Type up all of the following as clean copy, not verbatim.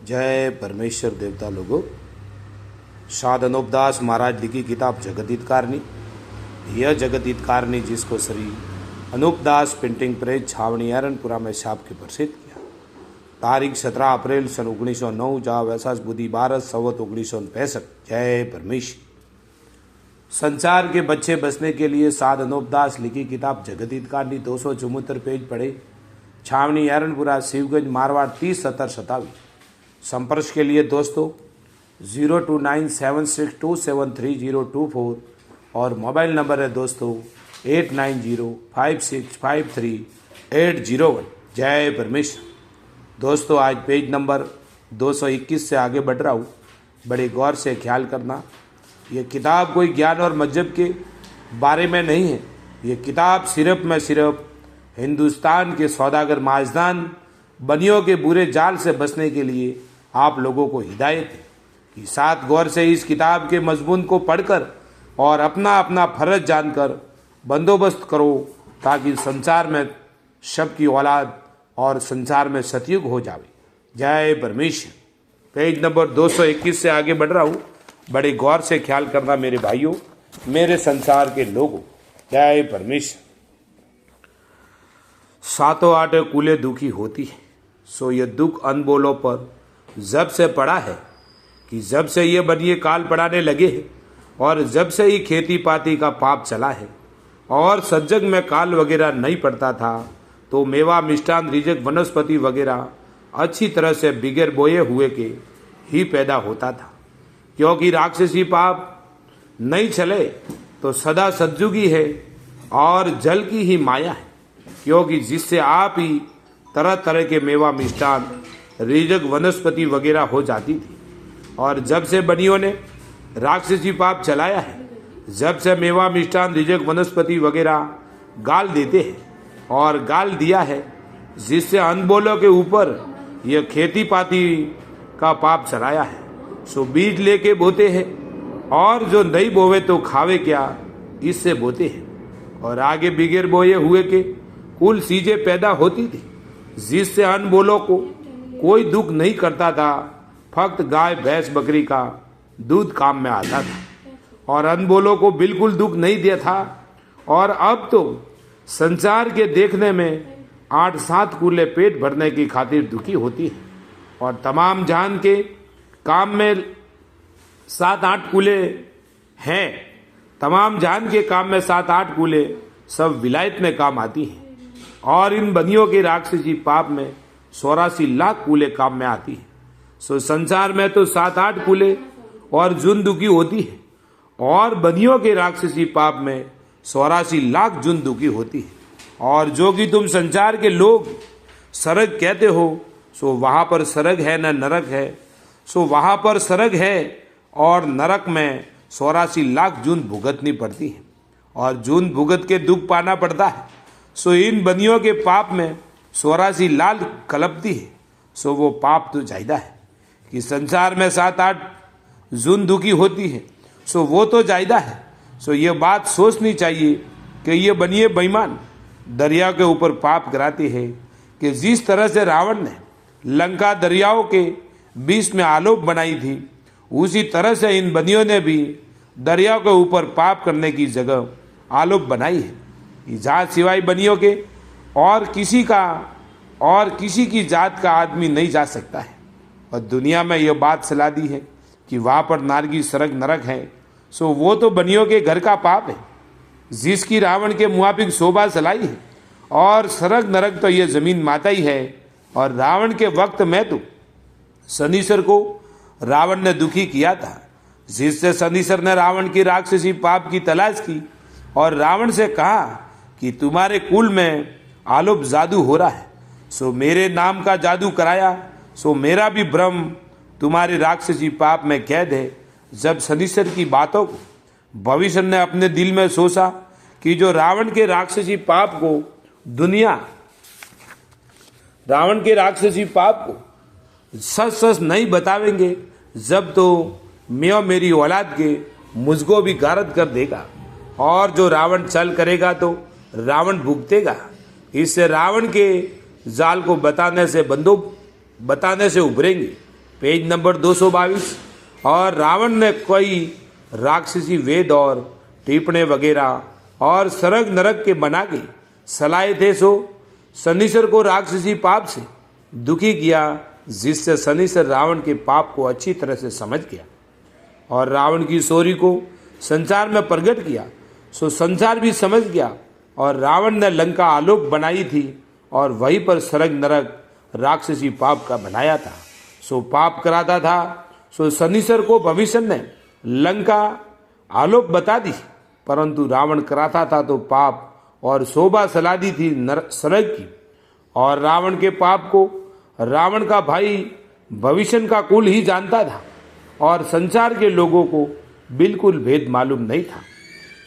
जय परमेश्वर देवता लोगों। साध अनूपदास महाराज लिखी किताब जगत हितकारनी। यह जगत हितकारनी जिसको श्री अनूपदास प्रिंटिंग प्रेस छावनी एरनपुरा में छाप के प्रसिद्ध किया। तारीख 17 अप्रैल सन 1909 जहाँ वैसाख बुद्धि 12 संवत 1965। जय परमेश्वर। संसार के बच्चे बसने के लिए साध अनूपदास लिखी किताब जगत हितकारनी 274 पेज पढ़े। छावनी एरनपुरा शिवगंज मारवाड़ 307027। संपर्क के लिए दोस्तों 029762730024 और मोबाइल नंबर है दोस्तों 8905653801। जय परमेश्वर। दोस्तों आज पेज नंबर 221 से आगे बढ़ रहा हूँ, बड़े गौर से ख्याल करना। ये किताब कोई ज्ञान और मजहब के बारे में नहीं है। ये किताब सिर्फ हिंदुस्तान के सौदागर माजदान बनियों के बुरे जाल से बचने के लिए आप लोगों को हिदायत है कि साथ गौर से इस किताब के मजमून को पढ़कर और अपना अपना फर्ज जानकर बंदोबस्त करो, ताकि संसार में शब की औलाद और संसार में सतयुग हो जावे। जय परमेश्वर। पेज नंबर 221 से आगे बढ़ रहा हूँ, बड़े गौर से ख्याल करना मेरे भाइयों, मेरे संसार के लोगों। जय परमेश्वर। सातों आठ कुले दुखी होती है, सो ये दुख अनबोलों पर जब से पड़ा है कि जब से ये बनिए काल पड़ाने लगे हैं और जब से ही खेती पाती का पाप चला है और सज्जग में काल वगैरह नहीं पड़ता था, तो मेवा मिष्टान रिजक वनस्पति वगैरह अच्छी तरह से बिगैर बोए हुए के ही पैदा होता था। क्योंकि राक्षसी पाप नहीं चले तो सदा सज्जुगी है और जल की ही माया है, क्योंकि जिससे आप ही तरह तरह के मेवा मिष्टान रिजक वनस्पति वगैरह हो जाती थी। और जब से बनियों ने राक्षसी पाप चलाया है, जब से मेवा मिष्टान रिजक वनस्पति वगैरह गाल देते हैं और गाल दिया है, जिससे अनबोलों के ऊपर यह खेती पाती का पाप चलाया है, सो बीज लेके बोते हैं और जो नहीं बोवे तो खावे क्या, इससे बोते हैं। और आगे बिगैर बोए हुए के कुल चीजें पैदा होती थी, जिससे अनबोलों को कोई दुख नहीं करता था। फक्त गाय भैंस बकरी का दूध काम में आता था और अनबोलों को बिल्कुल दुख नहीं दिया था। और अब तो संसार के देखने में 8-7 कूले पेट भरने की खातिर दुखी होती है और तमाम जान के काम में 7-8 कूले हैं। तमाम जान के काम में 7-8 कूले सब विलायत में काम आती हैं और इन बनियों के राक्षसी पाप में 84 लाख कूले काम में आती है। सो संसार में तो 7-8 कूले और जुन दुखी होती है और बनियों के राक्षसी पाप में 84 लाख जुन दुखी होती है। और जो कि तुम संसार के लोग सरग कहते हो, सो वहां पर सरग है न नरक है। सो वहां पर सरग है और नरक में 84 लाख जून भुगतनी पड़ती है और जून भुगत के दुख पाना पड़ता है। सो इन बनियों के पाप में 84 लाख कलपती है। सो वो पाप तो ज्यादा है कि संसार में 7-8 जून दुखी होती है, सो वो तो ज्यादा है। सो ये बात सोचनी चाहिए कि ये बनिए बेईमान दरिया के ऊपर पाप कराती है कि जिस तरह से रावण ने लंका दरियाओं के बीच में आलोक बनाई थी, उसी तरह से इन बनियों ने भी दरिया के ऊपर पाप करने की जगह आलोक बनाई है, जहाँ सिवाय बनियों के और किसी की जात का आदमी नहीं जा सकता है। और दुनिया में यह बात सलाह दी है कि वहाँ पर नारगी सरग नरक है, सो वो तो बनियों के घर का पाप है, जिसकी रावण के मुआफिक शोभा सलाई है। और सरग नरक तो ये जमीन माता ही है। और रावण के वक्त में तो शनिश्चर को रावण ने दुखी किया था, जिससे शनिश्चर ने रावण की राक्षसी पाप की तलाश की और रावण से कहा कि तुम्हारे कुल में आलोप जादू हो रहा है, सो मेरे नाम का जादू कराया। सो मेरा भी भ्रम तुम्हारे राक्षसी पाप में कैद है। जब शनिश्चर की बातों को भविष्य ने अपने दिल में सोचा कि जो रावण के राक्षसी पाप को सच नहीं बतावेंगे, जब तो मैं मेरी औलाद के मुझको भी गारद कर देगा और जो रावण चल करेगा तो रावण भुगतेगा। इससे रावण के जाल को बताने से उभरेंगे पेज नंबर 222। और रावण ने कई राक्षसी वेद और टिप्पणे वगैरह और सरग नरक के बना के सलाए थे, सो शनिश्चर को राक्षसी पाप से दुखी किया, जिससे शनिश्चर रावण के पाप को अच्छी तरह से समझ गया और रावण की शौर्य को संसार में प्रकट किया। सो संसार भी समझ गया और रावण ने लंका आलोक बनाई थी और वहीं पर सरग नरक राक्षसी पाप का बनाया था। सो पाप कराता था। सो शनिश्चर को भविष्य ने लंका आलोक बता दी, परंतु रावण कराता था तो पाप और शोभा सला दी थी सरग की। और रावण के पाप को रावण का भाई भविष्य का कुल ही जानता था और संसार के लोगों को बिल्कुल भेद मालूम नहीं था।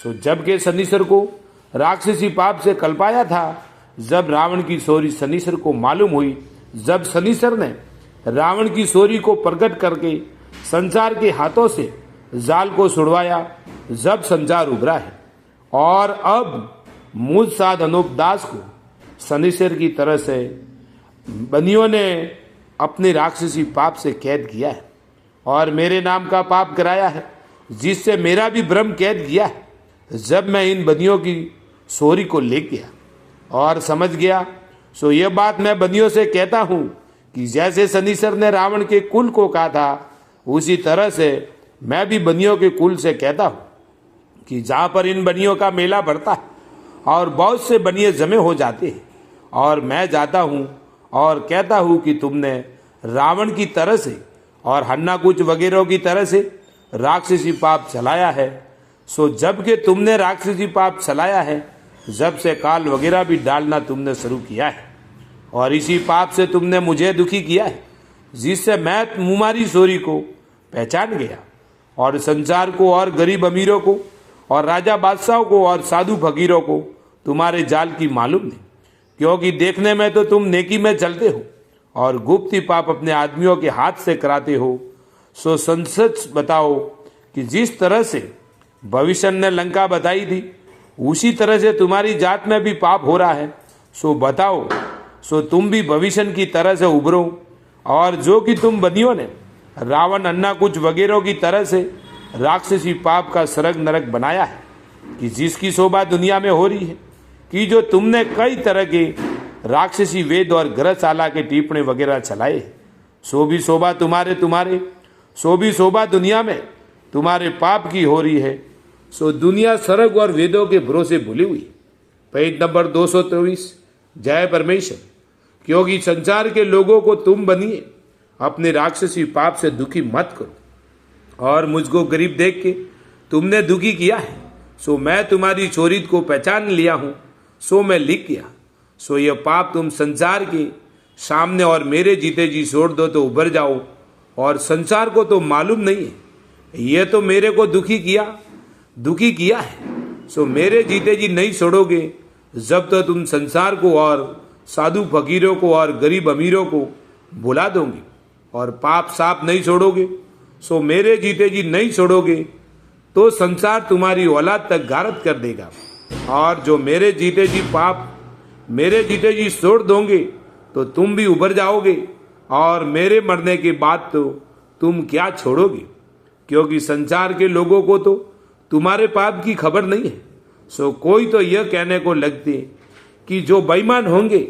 सो जब के शनिश्चर को राक्षसी पाप से कल्पाया था, जब रावण की शौर्य शनिश्चर को मालूम हुई, जब शनिश्चर ने रावण की शौर्य को प्रकट करके संसार के हाथों से जाल को छुड़वाया, जब संसार उभरा है। और अब मुझ साध अनूप दास को शनिश्चर की तरह से बनियों ने अपने राक्षसी पाप से कैद किया है और मेरे नाम का पाप कराया है, जिससे मेरा भी भ्रम कैद किया है। जब मैं इन बनियों की शौर्य को ले गया और समझ गया, सो यह बात मैं बनियों से कहता हूँ कि जैसे शनिश्चर ने रावण के कुल को कहा था, उसी तरह से मैं भी बनियों के कुल से कहता हूँ कि जहाँ पर इन बनियों का मेला बढ़ता है और बहुत से बनिए जमे हो जाते हैं, और मैं जाता हूँ और कहता हूँ कि तुमने रावण की तरह से और हन्नाकुच वगैरह की तरह से राक्षसी पाप चलाया है। सो जब के तुमने राक्षसी पाप चलाया है, जब से काल वगैरह भी डालना तुमने शुरू किया है और इसी पाप से तुमने मुझे दुखी किया है, जिससे मैं तुम्हारी शौर्य को पहचान गया और संसार को और गरीब अमीरों को और राजा बादशाहों को और साधु फकीरों को तुम्हारे जाल की मालूम नहीं, क्योंकि देखने में तो तुम नेकी में चलते हो और गुप्त पाप अपने आदमियों के हाथ से कराते हो। सो सच बताओ कि जिस तरह से भविष्य ने लंका बताई थी, उसी तरह से तुम्हारी जात में भी पाप हो रहा है। सो बताओ, सो तुम भी भविष्य की तरह से उभरो, और जो कि तुम बनियों ने रावण अन्नाकुच वगैरह की तरह से राक्षसी पाप का सरग नरक बनाया है, कि जिसकी शोभा दुनिया में हो रही है, कि जो तुमने कई तरह के राक्षसी वेद और ग्रहशाला के टिप्पणे वगैरह चलाए, सो भी शोभा सो भी शोभा दुनिया में तुम्हारे पाप की हो रही है। सो दुनिया सरग और वेदों के भरोसे भूली हुई। Page number 223। जय परमेश्वर। क्योंकि संसार के लोगों को तुम बनिए, अपने राक्षसी पाप से दुखी मत करो। और मुझको गरीब देख के तुमने दुखी किया है, सो मैं तुम्हारी चोरी को पहचान लिया हूँ, सो मैं लिख गया। सो यह पाप तुम संसार के सामने और मेरे जीते जी छोड़ दो तो उभर जाओ, और संसार को तो मालूम नहीं है, यह तो मेरे को दुखी किया है। सो मेरे जीते जी नहीं छोड़ोगे, जब तो तुम संसार को और साधु फकीरों को और गरीब अमीरों को भुला दोगे और पाप साप नहीं छोड़ोगे। सो मेरे जीते जी नहीं छोड़ोगे तो संसार तुम्हारी औलाद तक गारत कर देगा, और जो मेरे जीते जी छोड़ दोगे तो तुम भी उभर जाओगे, और मेरे मरने के बाद तो तुम क्या छोड़ोगे, क्योंकि संसार के लोगों को तो तुम्हारे पाप की खबर नहीं है। सो कोई तो यह कहने को लगते कि जो बेईमान होंगे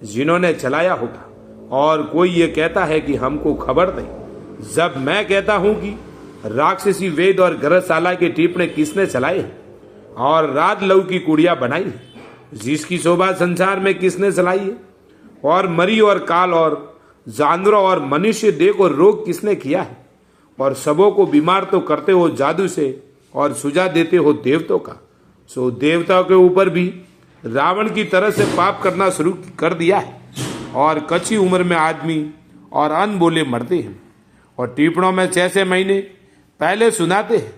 जिन्होंने चलाया होगा, और कोई ये कहता है कि हमको खबर नहीं। जब मैं कहता हूं कि राक्षसी वेद और ग्रहशाला के टिप्पणे किसने चलाए हैं और रात लव की कुड़िया बनाई है, जिसकी शोभा संसार में किसने चलाई है, और मरी और काल और जानवरों और मनुष्य देह को रोग किसने किया है, और सबों को बीमार तो करते हो जादू से और सुझा देते हो देवताओं का। सो देवताओं के ऊपर भी रावण की तरह से पाप करना शुरू कर दिया है, और कच्ची उम्र में आदमी और अनबोले मरते हैं, और टिप्पणों में 6 महीने पहले सुनाते हैं।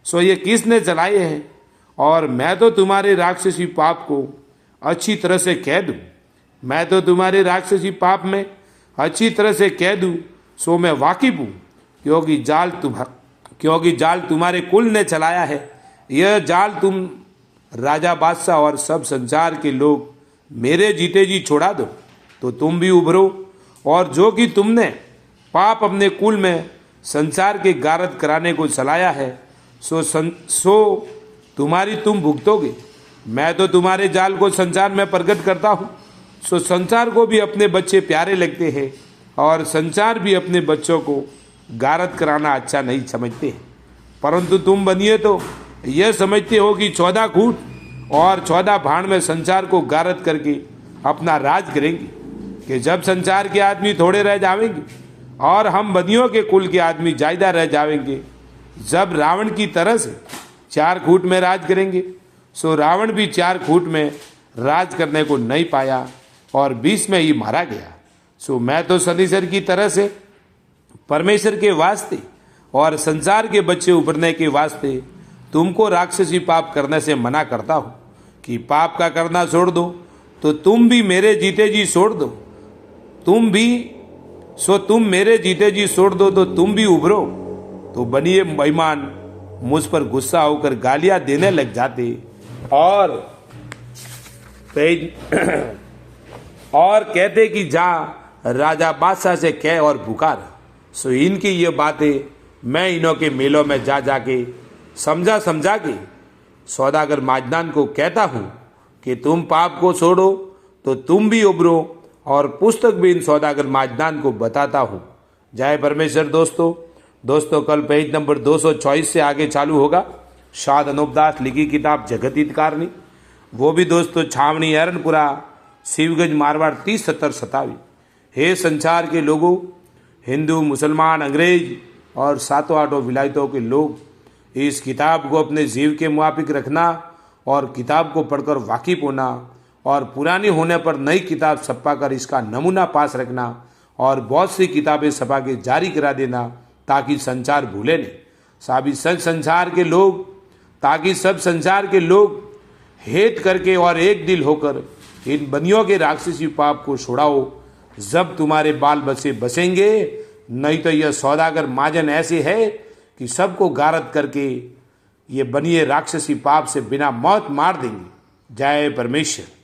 सो ये किसने चलाए हैं, और मैं तो तुम्हारे राक्षसी पाप को अच्छी तरह से कह दूं, अच्छी तरह से कह दूं, सो मैं वाकिफ हूँ, क्योंकि जाल तुम्हारे कुल ने चलाया है। यह जाल तुम राजा बादशाह और सब संसार के लोग मेरे जीते जी छोड़ा दो तो तुम भी उभरो, और जो कि तुमने पाप अपने कुल में संसार के गारद कराने को चलाया है, सो तुम्हारी तुम भुगतोगे। मैं तो तुम्हारे जाल को संसार में प्रकट करता हूँ, सो संसार को भी अपने बच्चे प्यारे लगते हैं और संसार भी अपने बच्चों को गारद कराना अच्छा नहीं समझते हैं। परंतु तुम बनिए तो यह समझते हो कि 14 खूट और 14 भाण में संसार को गारद करके अपना राज करेंगे, कि जब संसार के आदमी थोड़े रह जाएंगे और हम बनियों के कुल के आदमी ज़्यादा रह जाएंगे, जब रावण की तरह से 4 खूट में राज करेंगे। सो रावण भी 4 खूट में राज करने को नहीं पाया और 20 में ही मारा गया। सो मैं तो शनिश्चर की तरह से परमेश्वर के वास्ते और संसार के बच्चे उभरने के वास्ते तुमको राक्षसी पाप करने से मना करता हूँ कि पाप का करना छोड़ दो, तो तुम भी मेरे जीते जी छोड़ दो, तुम मेरे जीते जी छोड़ दो तो तुम भी उभरो। तो बनिए बेईमान मुझ पर गुस्सा होकर गालियां देने लग जाते और कहते कि जा राजा बादशाह से कह और पुकार। सो इनकी ये बातें मैं इन्हों के मेलों में जा जाके समझा के सौदागर माजदान को कहता हूँ कि तुम पाप को छोड़ो तो तुम भी उभरो, और पुस्तक भी इन सौदागर माजदान को बताता हूँ। जय परमेश्वर। दोस्तों कल पेज नंबर 224 से आगे चालू होगा शाद अनूपदास लिखी किताब जगत हितकारणी, वो भी दोस्तों छावनी एरनपुरा शिवगंज मारवाड़ 307027। हे संसार के लोगों, हिंदू मुसलमान अंग्रेज और 7-8 विलायतों के लोग, इस किताब को अपने जीव के मुआफिक रखना और किताब को पढ़कर वाकिफ होना और पुरानी होने पर नई किताब छपा कर इसका नमूना पास रखना और बहुत सी किताबें छपा के जारी करा देना ताकि संसार भूले नहीं। ताकि सब संसार के लोग हेत करके और एक दिल होकर इन बनियों के राक्षसी पाप को छुड़ाओ, जब तुम्हारे बाल बच्चे बसेंगे। नहीं तो यह सौदागर महाजन ऐसे है कि सबको गारद करके ये बनिए राक्षसी पाप से बिना मौत मार देंगे। जय परमेश्वर।